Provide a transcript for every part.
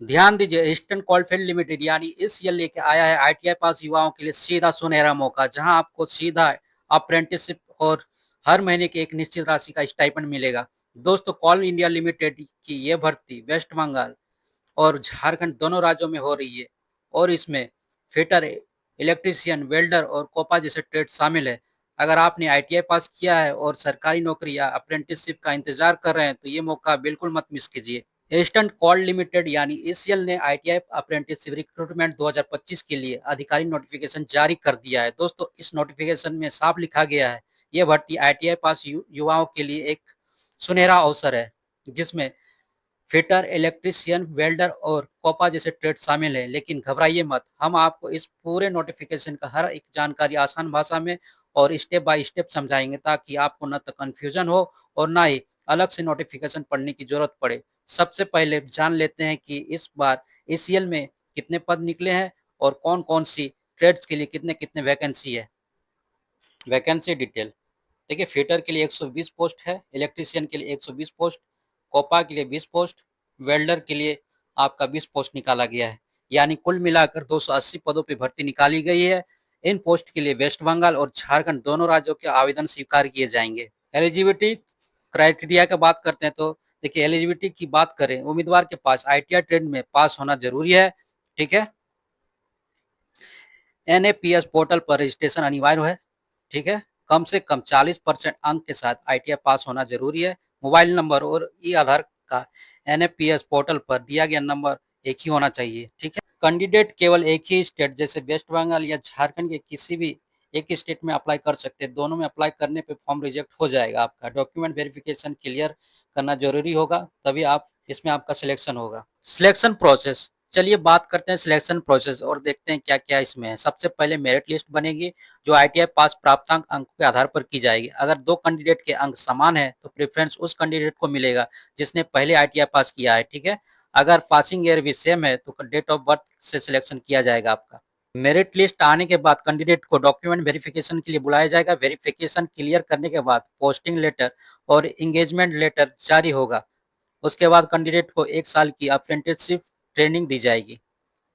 ध्यान दीजिए, eastern coalfield limited यानी ईसीएल लेके आया है आईटीआई पास युवाओं के लिए सीधा सुनहरा मौका, जहां आपको सीधा अप्रेंटिसशिप और हर महीने की एक निश्चित राशि का स्टाइपेंड मिलेगा। दोस्तों, कोल इंडिया लिमिटेड की ये भर्ती वेस्ट बंगाल और झारखंड दोनों राज्यों में हो रही है और इसमें फिटर, इलेक्ट्रीशियन, वेल्डर और कोपा जैसे ट्रेड शामिल है। अगर आपने आईटीआई पास किया है और सरकारी नौकरी या अप्रेंटिसशिप का इंतजार कर रहे हैं तो ये मौका बिल्कुल मत मिस कीजिए। ईस्टर्न कोल लिमिटेड यानी ईसीएल ने आईटीआई अप्रेंटिसशिप रिक्रूटमेंट 2025 के लिए आधिकारिक नोटिफिकेशन जारी कर दिया है। दोस्तों, इस नोटिफिकेशन में साफ लिखा गया है, यह भर्ती आईटीआई पास युवाओं के लिए एक सुनहरा अवसर है, जिसमें फिटर, इलेक्ट्रीशियन, वेल्डर और कोपा जैसे ट्रेड शामिल हैं। लेकिन घबराइए मत, हम आपको इस पूरे नोटिफिकेशन का हर एक जानकारी आसान भाषा में और स्टेप बाय स्टेप समझाएंगे, ताकि आपको न तो कंफ्यूजन हो और ना ही अलग से नोटिफिकेशन पढ़ने की जरूरत पड़े। सबसे पहले जान लेते हैं कि इस बार ईसीएल में कितने पद निकले हैं और कौन कौन सी ट्रेड्स के लिए कितने कितने वैकेंसी है। वैकेंसी डिटेल देखिए, फिटर के लिए 120 पोस्ट है, इलेक्ट्रीशियन के लिए 120 पोस्ट, कोपा के लिए 20 पोस्ट, वेल्डर के लिए आपका 20 पोस्ट निकाला गया है। यानी कुल मिलाकर 280 पदों पर भर्ती निकाली गई है। इन पोस्ट के लिए वेस्ट बंगाल और झारखंड दोनों राज्यों के आवेदन स्वीकार किए जाएंगे। एलिजिबिलिटी क्राइटेरिया की बात करते हैं तो देखिए, एलिजिबिलिटी की बात करें, उम्मीदवार के पास आईटीआई ट्रेड में पास होना जरूरी है। ठीक है, एनएपीएस पोर्टल पर रजिस्ट्रेशन अनिवार्य है। ठीक है, कम से कम 40% अंक के साथ आईटीआई पास होना जरूरी है। मोबाइल नंबर और ई आधार का एनएपीएस पोर्टल पर दिया गया नंबर एक ही होना चाहिए। ठीक है, कैंडिडेट केवल एक ही स्टेट जैसे वेस्ट बंगाल या झारखंड के किसी भी एक स्टेट में अप्लाई कर सकते हैं। दोनों में अप्लाई करने पे फॉर्म रिजेक्ट हो जाएगा। आपका डॉक्यूमेंट वेरिफिकेशन क्लियर करना जरूरी होगा, तभी आप इसमें आपका सिलेक्शन होगा। सिलेक्शन प्रोसेस, चलिए बात करते हैं सिलेक्शन प्रोसेस और देखते हैं क्या क्या इसमें है। सबसे पहले मेरिट लिस्ट बनेगी, जो आईटीआई पास प्राप्तांक अंक के आधार पर की जाएगी। अगर दो कैंडिडेट के अंक समान है तो प्रेफरेंस उस कैंडिडेट को मिलेगा जिसने पहले आईटीआई पास किया है। ठीक है, अगर पासिंग ईयर भी सेम है तो डेट ऑफ बर्थ से सिलेक्शन किया जाएगा आपका। मेरिट लिस्ट आने के बाद कैंडिडेट को डॉक्यूमेंट वेरिफिकेशन के लिए बुलाया जाएगा। वेरिफिकेशन क्लियर करने के बाद पोस्टिंग लेटर और इंगेजमेंट लेटर जारी होगा। उसके बाद कैंडिडेट को 1 साल की अप्रेंटिसशिप ट्रेनिंग दी जाएगी।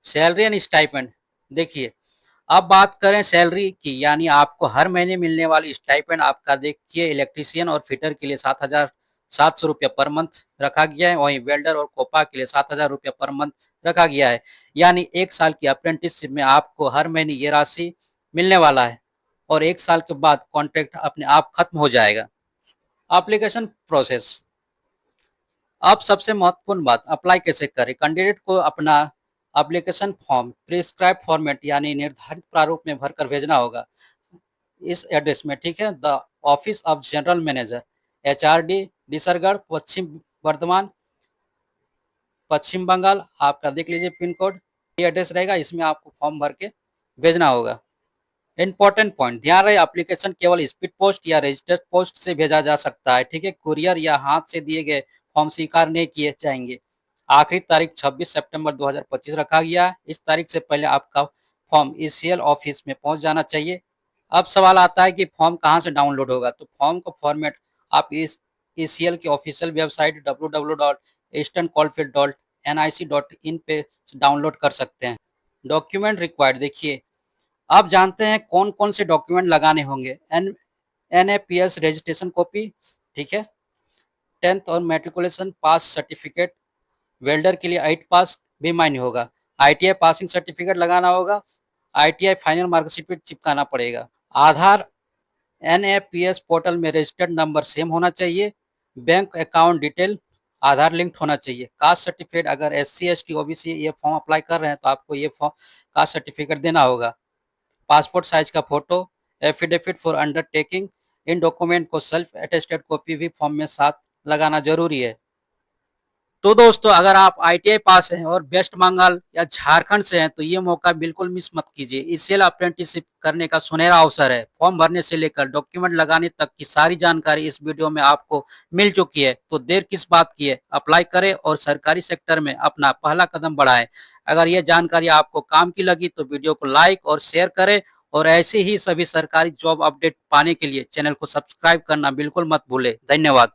सैलरी एंड स्टाइपेंड, देखिए अब बात करें सैलरी की, यानी आपको हर महीने मिलने वाली स्टाइपेंड आपका देखिए, इलेक्ट्रीशियन और फिटर के लिए 7,700 रुपया पर मंथ रखा गया है। वहीं वेल्डर और कोपा के लिए 7,000 रुपया पर मंथ रखा गया है। यानी 1 साल की अप्रेंटिसशिप में आपको हर महीने ये राशि मिलने वाला है और 1 साल के बाद कॉन्ट्रैक्ट अपने आप खत्म हो जाएगा। एप्लीकेशन प्रोसेस, अब सबसे महत्वपूर्ण बात, अप्लाई कैसे करें। कैंडिडेट को अपना एप्लीकेशन फॉर्म प्रिस्क्राइब फॉर्मेट यानी निर्धारित प्रारूप में भरकर भेजना होगा इस एड्रेस में। ठीक है, the office of general manager, HRD, Disergarh, Paschim Bardhaman, Paschim Bangal. आपका देख लीजिए पिन कोड, ये एड्रेस रहेगा, इसमें आपको फॉर्म भर के भेजना होगा। इंपॉर्टेंट पॉइंट, ध्यान रहे एप्लीकेशन केवल स्पीड पोस्ट या रजिस्टर्ड पोस्ट से भेजा जा सकता है। ठीक है, कुरियर या हाथ से दिए गए फॉर्म स्वीकार नहीं किए जाएंगे। आखिरी तारीख 26 सितंबर 2025 रखा गया है। इस तारीख से पहले आपका फॉर्म ईसीएल ऑफिस में पहुंच जाना चाहिए। अब सवाल आता है कि फॉर्म कहां से डाउनलोड होगा, तो फॉर्म का फॉर्मेट आप इस ईसीएल की ऑफिशियल वेबसाइट www.easterncoalfield.nic.in पे डाउनलोड कर सकते हैं। डॉक्यूमेंट रिक्वायर्ड, देखिए आप जानते हैं कौन कौन से डॉक्यूमेंट लगाने होंगे। एनएपीएस रजिस्ट्रेशन कॉपी, ठीक है, 10th और मेट्रिकुलेशन पास सर्टिफिकेट, वेल्डर के लिए 8 पास भी मान्य होगा। आईटीआई पासिंग सर्टिफिकेट लगाना होगा। आईटीआई फाइनल मार्कशीट पे चिपकाना पड़ेगा। आधार एनएपीएस पोर्टल में रजिस्टर्ड नंबर सेम होना चाहिए। बैंक अकाउंट डिटेल आधार लिंक्ड होना चाहिए। कास्ट सर्टिफिकेट, अगर एससी एसटी ओबीसी ये फॉर्म अप्लाई कर रहे हैं तो आपको ये फॉर्म कास्ट सर्टिफिकेट देना होगा। पासपोर्ट साइज का photo, affidavit for undertaking, in document को सेल्फ अटेस्टेड कॉपी भी फॉर्म में साथ लगाना जरूरी है। तो दोस्तों, अगर आप आईटीआई पास हैं और वेस्ट बंगाल या झारखंड से हैं तो ये मौका बिल्कुल मिस मत कीजिए। ईसीएल अप्रेंटिसशिप करने का सुनहरा अवसर है। फॉर्म भरने से लेकर डॉक्यूमेंट लगाने तक की सारी जानकारी इस वीडियो में आपको मिल चुकी है, तो देर किस बात की है, अप्लाई करें और सरकारी सेक्टर में अपना पहला कदम बढ़ाएं। अगर ये जानकारी आपको काम की लगी तो वीडियो को लाइक और शेयर करें और ऐसे ही सभी सरकारी जॉब अपडेट पाने के लिए चैनल को सब्सक्राइब करना बिल्कुल मत भूलें। धन्यवाद।